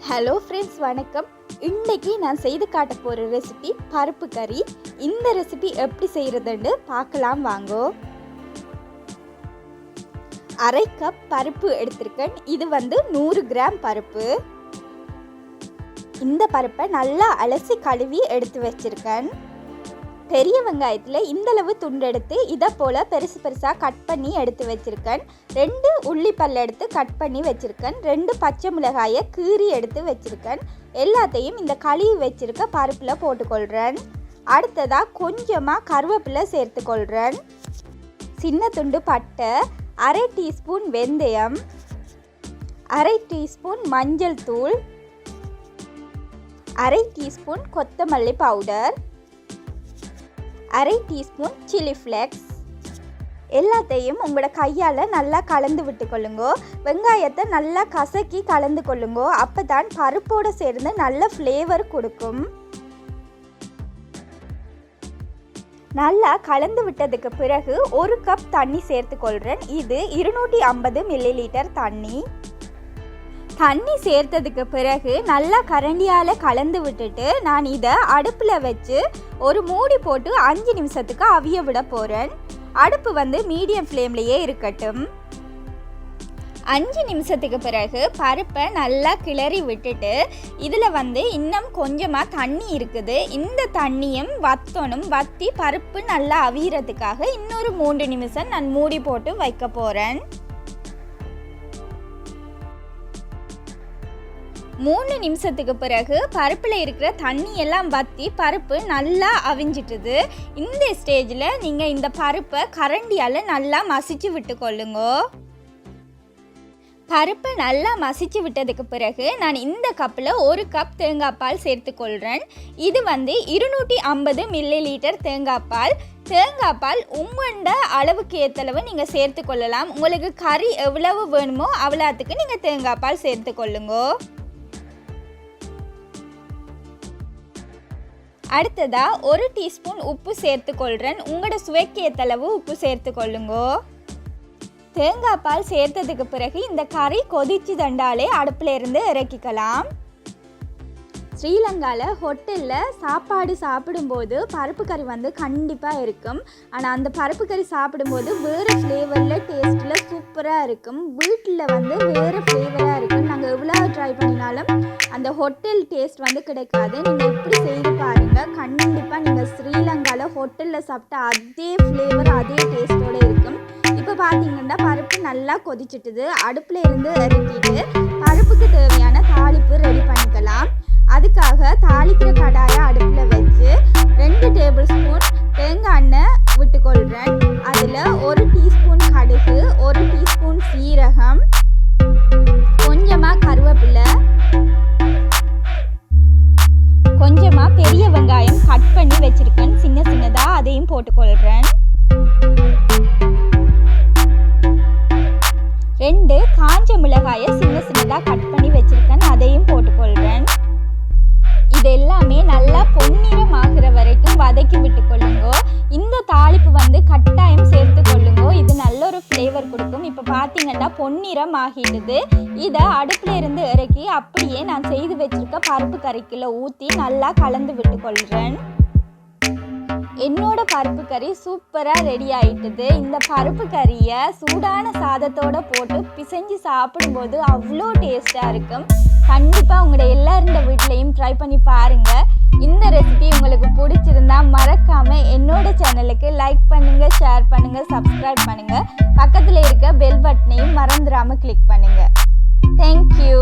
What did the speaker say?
Hello friends, வணக்கம். இன்றைக்கி நான் செய்து காட்ட போகிற ரெசிபி பருப்பு கறி. இந்த ரெசிபி எப்படி செய்கிறதுன்னு பார்க்கலாம் வாங்கோ. 1/2 கப் பருப்பு எடுத்திருக்கேன். இது 100 கிராம் பருப்பு. இந்த பருப்பை நல்லா அலசி கழுவி எடுத்து வச்சுருக்கேன். பெரிய வெங்காயத்தில் இந்தளவு துண்டு எடுத்து இதை போல் பெருசு பெருசாக கட் பண்ணி எடுத்து வச்சுருக்கேன். 2 உள்ளிப்பல் எடுத்து கட் பண்ணி வச்சுருக்கேன். 2 பச்சை மிளகாயை கீறி எடுத்து வச்சுருக்கேன். எல்லாத்தையும் இந்த கழுவி வச்சுருக்க பருப்பில் போட்டுக்கொள்கிறேன். அடுத்ததாக கொஞ்சமாக கருவேப்பிலை சேர்த்துக்கொள்கிறேன். சின்ன துண்டு பட்டை, 1/2 டீஸ்பூன் வெந்தயம், 1/2 டீஸ்பூன் மஞ்சள் தூள், 1/2 டீஸ்பூன் கொத்தமல்லி பவுடர், 1/2 டீஸ்பூன் சில்லி ஃப்ளேக்ஸ். எல்லாத்தையும் உங்களோட கையால் நல்லா கலந்து விட்டுக்கொள்ளுங்கோ. வெங்காயத்தை நல்லா கசக்கி கலந்து கொள்ளுங்கோ. அப்போ தான் பருப்போடு சேர்ந்து நல்ல ஃப்ளேவர் கொடுக்கும். நல்லா கலந்து விட்டதுக்கு பிறகு 1 கப் தண்ணி சேர்த்துக்கொள்கிறேன். இது 250 மில்லிலிட்டர் தண்ணி. தண்ணி சேர்த்ததுக்கு பிறகு நல்லா கரண்டியால் கலந்து விட்டுட்டு நான் இதை அடுப்பில் வச்சு ஒரு மூடி போட்டு 5 நிமிஷத்துக்கு அவிய விட போகிறேன். அடுப்பு மீடியம் ஃப்ளேம்லேயே இருக்கட்டும். 5 நிமிஷத்துக்கு பிறகு பருப்பை நல்லா கிளறி விட்டுட்டு இதில் இன்னும் கொஞ்சமாக தண்ணி இருக்குது. இந்த தண்ணியும் வற்றணும். வற்றி பருப்பு நல்லா அவியறதுக்காக இன்னொரு 3 நிமிஷம் நான் மூடி போட்டு வைக்க போகிறேன். 3 நிமிஷத்துக்கு பிறகு பருப்பில் இருக்கிற தண்ணி எல்லாம் வற்றி பருப்பு நல்லா அவிஞ்சிட்டுது. இந்த ஸ்டேஜில் நீங்கள் இந்த பருப்பை கரண்டியால் நல்லா மசிச்சு விட்டுக்கொள்ளுங்க. பருப்பை நல்லா மசிச்சு விட்டதுக்கு பிறகு நான் இந்த கப்பில் 1 கப் தேங்காய் பால் சேர்த்துக்கொள்கிறேன். இது 250 மில்லிலிட்டர் தேங்காய் பால். தேங்காய் பால் உங்களோட அளவுக்கு ஏற்றளவு நீங்கள் சேர்த்துக்கொள்ளலாம். உங்களுக்கு கறி எவ்வளவு வேணுமோ அவ்வளோத்துக்கு நீங்கள் தேங்காய் பால் சேர்த்துக்கொள்ளுங்க. அடுத்ததாக 1 டீஸ்பூன் உப்பு சேர்த்துக்கொள்கிறேன். உங்களோட சுவைக்கு ஏற்றளவு உப்பு சேர்த்துக்கொள்ளுங்க. தேங்காய் பால் சேர்த்ததுக்கு பிறகு இந்த கறி கொதிச்சு தண்டாலே அடுப்பில் இருந்து இறக்கிக்கலாம். ஸ்ரீலங்காவில் ஹோட்டலில் சாப்பாடு சாப்பிடும்போது பருப்பு கறி கண்டிப்பாக இருக்கும். ஆனால் அந்த பருப்பு கறி சாப்பிடும்போது வேறு ஃப்ளேவரில் டேஸ்ட்டில் சூப்பராக இருக்கும். வீட்டில் வேறு ஃப்ளேவராக இருக்கும். நாங்கள் எவ்வளோ ட்ரை பண்ணினாலும் அந்த ஹோட்டல் டேஸ்ட் கிடைக்காது. நீங்கள் எப்படி செய்து பாருங்கள். கண்டிப்பாக நீங்கள் ஸ்ரீலங்காவில் ஹோட்டலில் சாப்பிட்டா அதே ஃப்ளேவர் அதே டேஸ்ட்டோடு இருக்கும். இப்போ பார்த்தீங்கன்னா பருப்பு நல்லா கொதிச்சிட்டுது. அடுப்பில் இருந்து இறக்கிட்டு பருப்புக்கு தேவையான தாளிப்பு ரெடி பண்ணிக்கலாம். அதுக்காக தாளிக்கிற கடாயை அடுப்பில் வச்சு 2 டேபிள் ஸ்பூன் தேங்காய் எண்ணெய் விட்டுக்கொள்கிறேன். அதில் 1 டீஸ்பூன் கடுகு, 1 டீஸ்பூன் சீரகம், கொஞ்சமாக கருவேப்பிலை, கொஞ்சமாக பெரிய வெங்காயம் கட் பண்ணி வச்சுருக்கேன் சின்ன சின்னதாக, அதையும் போட்டுக்கொள்கிறேன். 2 காஞ்ச மிளகாயை சின்ன சின்னதாக கட் பண்ணி வச்சுருக்கேன், அதையும் போட்டுக்கொள்கிறேன். இது எல்லாமே நல்லா பொன்னிறம் ஆகிற வரைக்கும் வதக்கி விட்டுக்கொள்ளுங்க. இந்த தாளிப்பு கட்டாயம் சேர்த்துக்கொள்ளுங்க. இது நல்ல ஒரு ஃப்ளேவர் கொடுக்கும். இப்போ பார்த்தீங்கன்னா பொன்னிறம் ஆகிடுது. இதை அடுப்பில் இருந்து இறக்கி அப்படியே நான் செய்து வச்சுருக்க பருப்பு கறிக்குள்ள ஊற்றி நல்லா கலந்து விட்டுக்கொள்கிறேன். என்னோட பருப்பு கறி சூப்பராக ரெடி ஆகிட்டுது. இந்த பருப்பு கறியை சூடான சாதத்தோடு போட்டு பிசைஞ்சு சாப்பிடும்போது அவ்வளோ டேஸ்ட்டாக இருக்கும். கண்டிப்பாக உங்களோட எல்லாரோட வீட்லேயும் ட்ரை பண்ணி பாருங்கள். இந்த ரெசிபி உங்களுக்கு பிடிச்சிருந்தா மறக்காமல் என்னோட சேனலுக்கு லைக் பண்ணுங்கள், ஷேர் பண்ணுங்கள், சப்ஸ்கிரைப் பண்ணுங்கள். பக்கத்தில் இருக்க பெல் பட்டனையும் மறந்துடாமல் கிளிக் பண்ணுங்கள். தேங்க்யூ.